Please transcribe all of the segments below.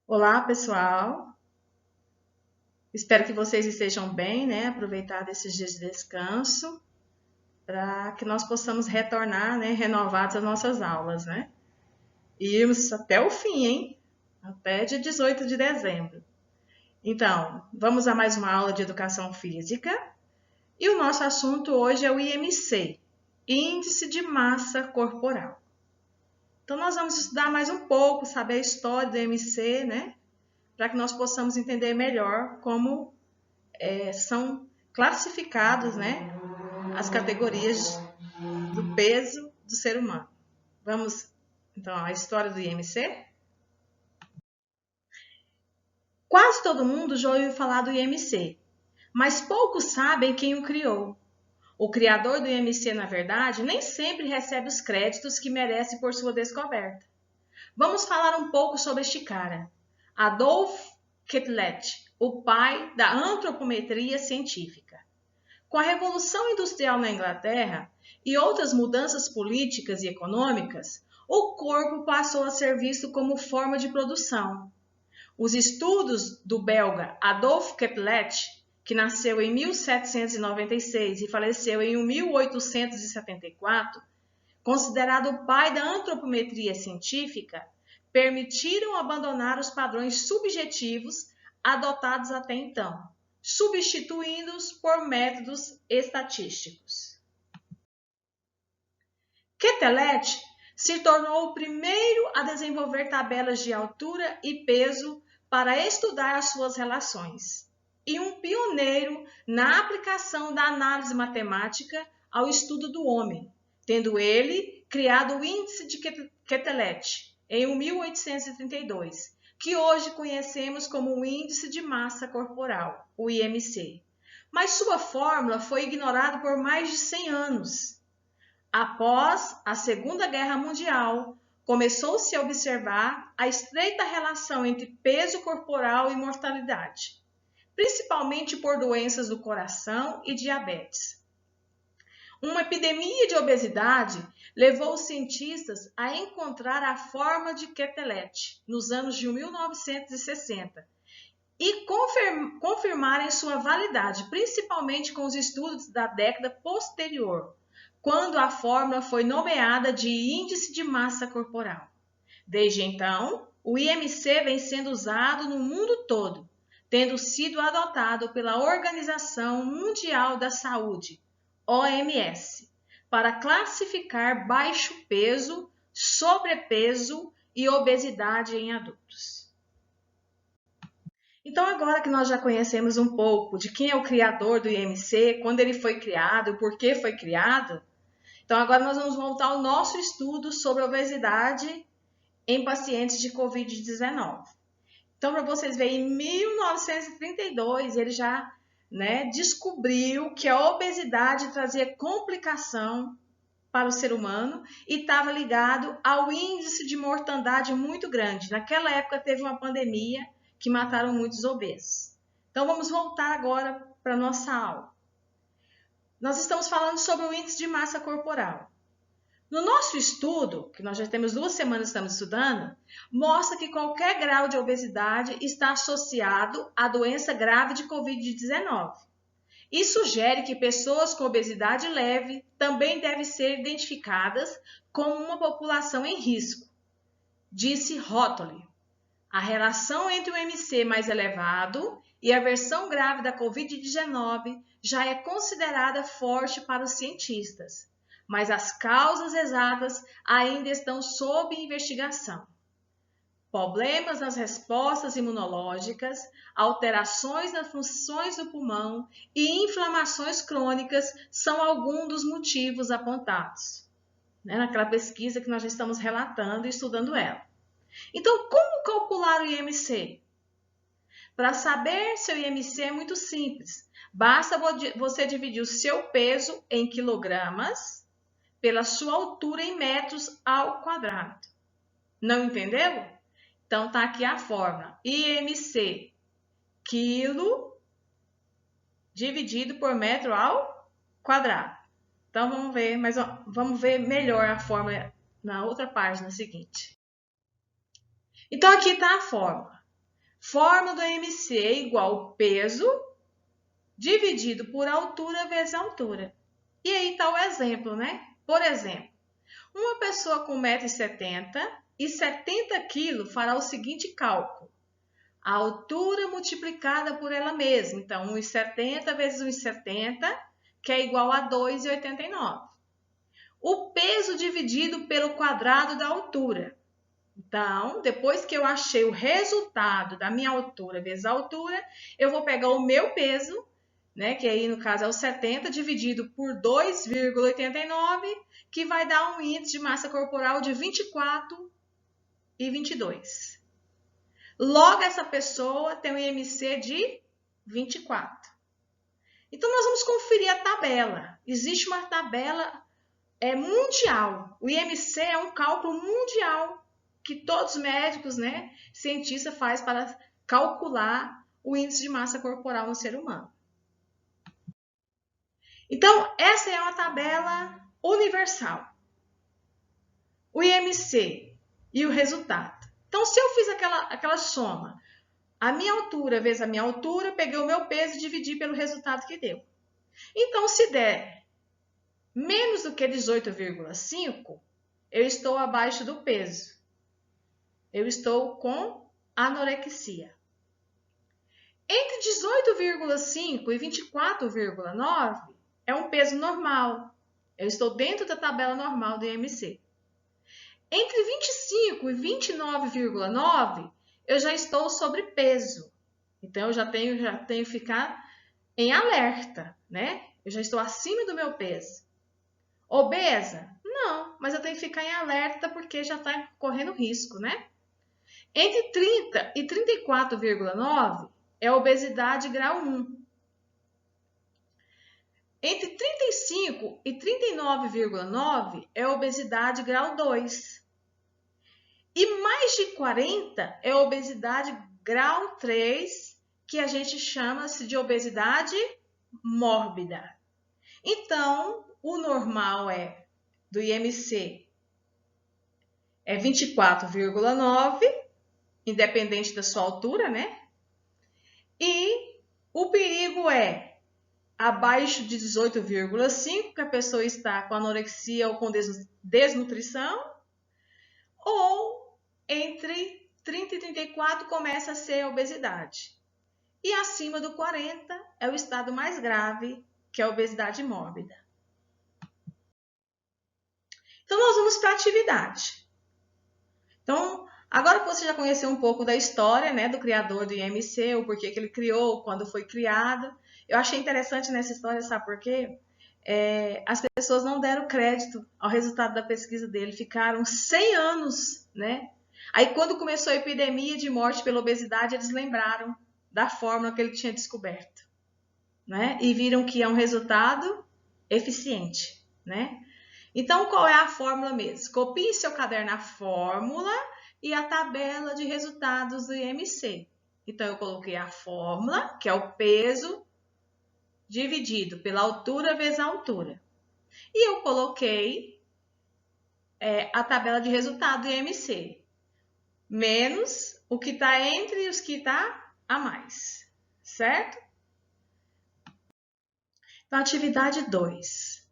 Olá, pessoal. Espero que vocês estejam bem, né? Aproveitar esses dias de descanso para que nós possamos retornar, né? Renovados às nossas aulas, né? E irmos até o fim, hein? Até dia 18 de dezembro. Então, vamos a mais uma aula de educação física. E o nosso assunto hoje é o IMC, Índice de Massa Corporal. Então, nós vamos estudar mais um pouco, saber a história do IMC, né? Para que nós possamos entender melhor como são classificados, né, as categorias do peso do ser humano. Vamos, então, à história do IMC? Quase todo mundo já ouviu falar do IMC, mas poucos sabem quem o criou. O criador do IMC, na verdade, nem sempre recebe os créditos que merece por sua descoberta. Vamos falar um pouco sobre este cara, Adolf Quetelet, o pai da antropometria científica. Com a Revolução Industrial na Inglaterra e outras mudanças políticas e econômicas, o corpo passou a ser visto como forma de produção. Os estudos do belga Adolf Quetelet, que nasceu em 1796 e faleceu em 1874, considerado o pai da antropometria científica, permitiram abandonar os padrões subjetivos adotados até então, substituindo-os por métodos estatísticos. Quetelet se tornou o primeiro a desenvolver tabelas de altura e peso para estudar as suas relações, e um pioneiro na aplicação da análise matemática ao estudo do homem, tendo ele criado o índice de Quetelet em 1832, que hoje conhecemos como o Índice de Massa Corporal, o IMC. Mas sua fórmula foi ignorada por mais de 100 anos. Após a Segunda Guerra Mundial, começou-se a observar a estreita relação entre peso corporal e mortalidade, principalmente por doenças do coração e diabetes. Uma epidemia de obesidade levou os cientistas a encontrar a fórmula de Quetelet nos anos de 1960 e confirmarem sua validade, principalmente com os estudos da década posterior, quando a fórmula foi nomeada de Índice de Massa Corporal. Desde então, o IMC vem sendo usado no mundo todo, tendo sido adotado pela Organização Mundial da Saúde, OMS, para classificar baixo peso, sobrepeso e obesidade em adultos. Então, agora que nós já conhecemos um pouco de quem é o criador do IMC, quando ele foi criado, por que foi criado, então agora nós vamos voltar ao nosso estudo sobre a obesidade em pacientes de Covid-19. Então, para vocês verem, em 1932, ele já descobriu que a obesidade trazia complicação para o ser humano e estava ligado ao índice de mortandade muito grande. Naquela época teve uma pandemia que mataram muitos obesos. Então, vamos voltar agora para a nossa aula. Nós estamos falando sobre o índice de massa corporal. No nosso estudo, que nós já temos 2 semanas estamos estudando, mostra que qualquer grau de obesidade está associado à doença grave de Covid-19 e sugere que pessoas com obesidade leve também devem ser identificadas como uma população em risco, disse Rotoli. A relação entre o MC mais elevado e a versão grave da Covid-19 já é considerada forte para os cientistas, mas as causas exatas ainda estão sob investigação. Problemas nas respostas imunológicas, alterações nas funções do pulmão e inflamações crônicas são alguns dos motivos apontados, naquela pesquisa que nós já estamos relatando e estudando ela. Então, como calcular o IMC? Para saber seu IMC é muito simples. Basta você dividir o seu peso em quilogramas pela sua altura em metros ao quadrado. Não entendeu? Então, tá aqui a fórmula. IMC, quilo dividido por metro ao quadrado. Então, vamos ver melhor a fórmula na outra página seguinte. Então, aqui está a fórmula. Fórmula do IMC é igual peso dividido por altura vezes altura. E aí está o exemplo, né? Por exemplo, uma pessoa com 1,70 m e 70 kg fará o seguinte cálculo. A altura multiplicada por ela mesma. Então, 1,70 vezes 1,70, que é igual a 2,89. O peso dividido pelo quadrado da altura. Então, depois que eu achei o resultado da minha altura vezes a altura, eu vou pegar o meu peso, né, que aí no caso é o 70, dividido por 2,89, que vai dar um índice de massa corporal de 24,22. Logo, essa pessoa tem um IMC de 24. Então, nós vamos conferir a tabela. Existe uma tabela mundial. O IMC é um cálculo mundial que todos os médicos, né, cientistas fazem para calcular o índice de massa corporal no ser humano. Então, essa é uma tabela universal. O IMC e o resultado. Então, se eu fiz aquela soma, a minha altura vezes a minha altura, peguei o meu peso e dividi pelo resultado que deu. Então, se der menos do que 18,5, eu estou abaixo do peso. Eu estou com anorexia. Entre 18,5 e 24,9 é um peso normal. Eu estou dentro da tabela normal do IMC. Entre 25 e 29,9 eu já estou sobrepeso. Então, eu já tenho que ficar em alerta, né? Eu já estou acima do meu peso. Obesa? Não, mas eu tenho que ficar em alerta porque já está correndo risco, né? Entre 30 e 34,9 é obesidade grau 1. Entre 35 e 39,9 é obesidade grau 2. E mais de 40 é obesidade grau 3, que a gente chama-se de obesidade mórbida. Então, o normal do IMC é 24,9, independente da sua altura, né? E o perigo é abaixo de 18,5, que a pessoa está com anorexia ou com desnutrição, ou entre 30 e 34 começa a ser obesidade. E acima do 40 é o estado mais grave, que é a obesidade mórbida. Então, nós vamos para a atividade. Então, agora que você já conheceu um pouco da história, né, do criador do IMC, o porquê que ele criou, quando foi criado, eu achei interessante nessa história, sabe por quê? As pessoas não deram crédito ao resultado da pesquisa dele, ficaram 100 anos, né? Aí, quando começou a epidemia de morte pela obesidade, eles lembraram da fórmula que ele tinha descoberto, né? E viram que é um resultado eficiente, né? Então, qual é a fórmula mesmo? Copie em seu caderno a fórmula e a tabela de resultados do IMC. Então, eu coloquei a fórmula, que é o peso dividido pela altura vezes a altura. E eu coloquei a tabela de resultado do IMC, menos o que está entre os que está a mais, certo? Então, atividade 2.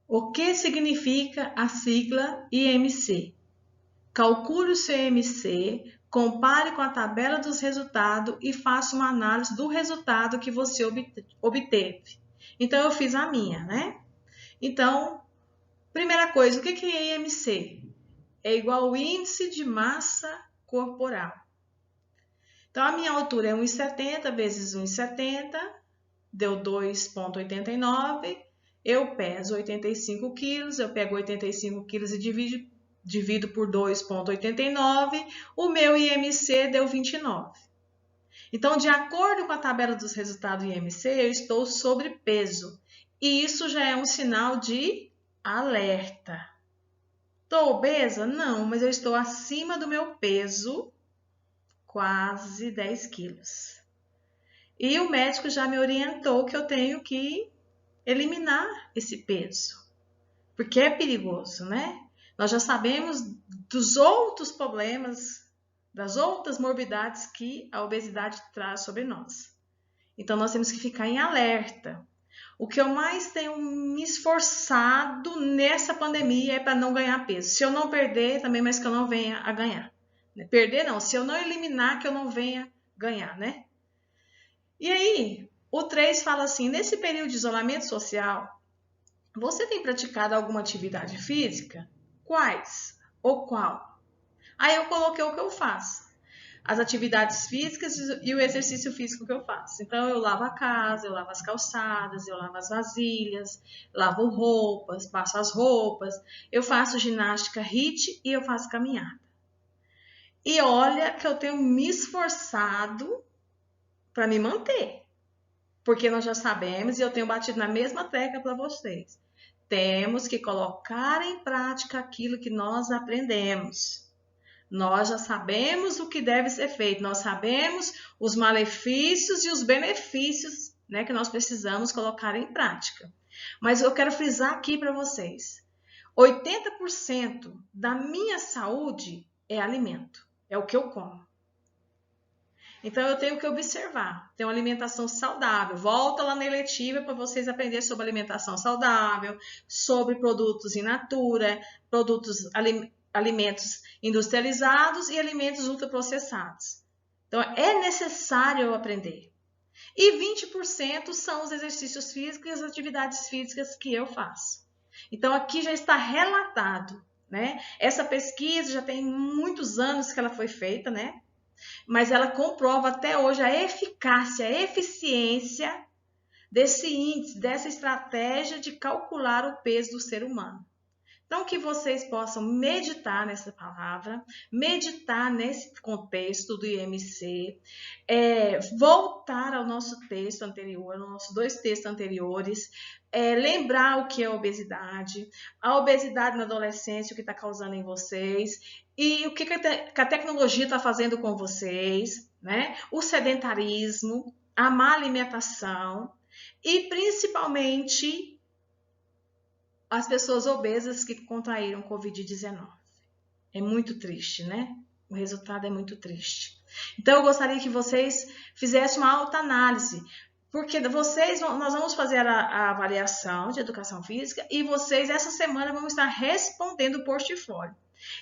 O que significa a sigla IMC? Calcule o seu IMC, compare com a tabela dos resultados e faça uma análise do resultado que você obteve. Então, eu fiz a minha, né? Então, primeira coisa, o que é IMC? É igual ao índice de massa corporal. Então, a minha altura é 1,70 vezes 1,70, deu 2,89. Eu peso 85 quilos, eu pego 85 quilos e divido por 2,89, o meu IMC deu 29. Então, de acordo com a tabela dos resultados do IMC, eu estou sobrepeso. E isso já é um sinal de alerta. Estou obesa? Não, mas eu estou acima do meu peso, quase 10 quilos. E o médico já me orientou que eu tenho que eliminar esse peso, porque é perigoso, né? Nós já sabemos dos outros problemas das outras morbidades que a obesidade traz sobre nós. Então, nós temos que ficar em alerta. O que eu mais tenho me esforçado nessa pandemia é para não ganhar peso. Se eu não perder, também, mas que eu não venha a ganhar. Perder não, se eu não eliminar, que eu não venha ganhar, né? E aí, o 3 fala assim, nesse período de isolamento social, você tem praticado alguma atividade física? Quais? Ou qual? Aí eu coloquei o que eu faço. As atividades físicas e o exercício físico que eu faço. Então, eu lavo a casa, eu lavo as calçadas, eu lavo as vasilhas, lavo roupas, passo as roupas, eu faço ginástica HIIT e eu faço caminhada. E olha que eu tenho me esforçado para me manter. Porque nós já sabemos, e eu tenho batido na mesma tecla para vocês, temos que colocar em prática aquilo que nós aprendemos. Nós já sabemos o que deve ser feito, nós sabemos os malefícios e os benefícios, né, que nós precisamos colocar em prática. Mas eu quero frisar aqui para vocês, 80% da minha saúde é alimento, é o que eu como. Então, eu tenho que observar, ter uma alimentação saudável. Volta lá na eletiva para vocês aprenderem sobre alimentação saudável, sobre produtos in natura, alimentos industrializados e alimentos ultraprocessados. Então, é necessário eu aprender. E 20% são os exercícios físicos e as atividades físicas que eu faço. Então, aqui já está relatado, né? Essa pesquisa já tem muitos anos que ela foi feita, né? Mas ela comprova até hoje a eficácia, a eficiência desse índice, dessa estratégia de calcular o peso do ser humano. Então, que vocês possam meditar nessa palavra, meditar nesse contexto do IMC, voltar ao nosso texto anterior, aos nossos 2 textos anteriores, lembrar o que é a obesidade na adolescência, o que está causando em vocês, e o que a tecnologia está fazendo com vocês, né? O sedentarismo, a má alimentação e principalmente as pessoas obesas que contraíram Covid-19. É muito triste, né? O resultado é muito triste. Então, eu gostaria que vocês fizessem uma autoanálise, porque nós vamos fazer a avaliação de educação física e vocês, essa semana, vão estar respondendo o portfólio.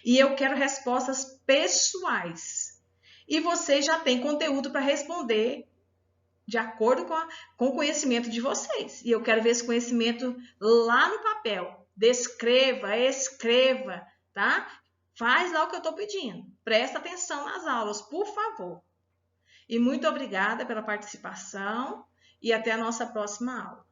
E eu quero respostas pessoais. E vocês já têm conteúdo para responder de acordo com o conhecimento de vocês. E eu quero ver esse conhecimento lá no papel. Descreva, escreva, tá? Faz lá o que eu estou pedindo. Presta atenção nas aulas, por favor. E muito obrigada pela participação e até a nossa próxima aula.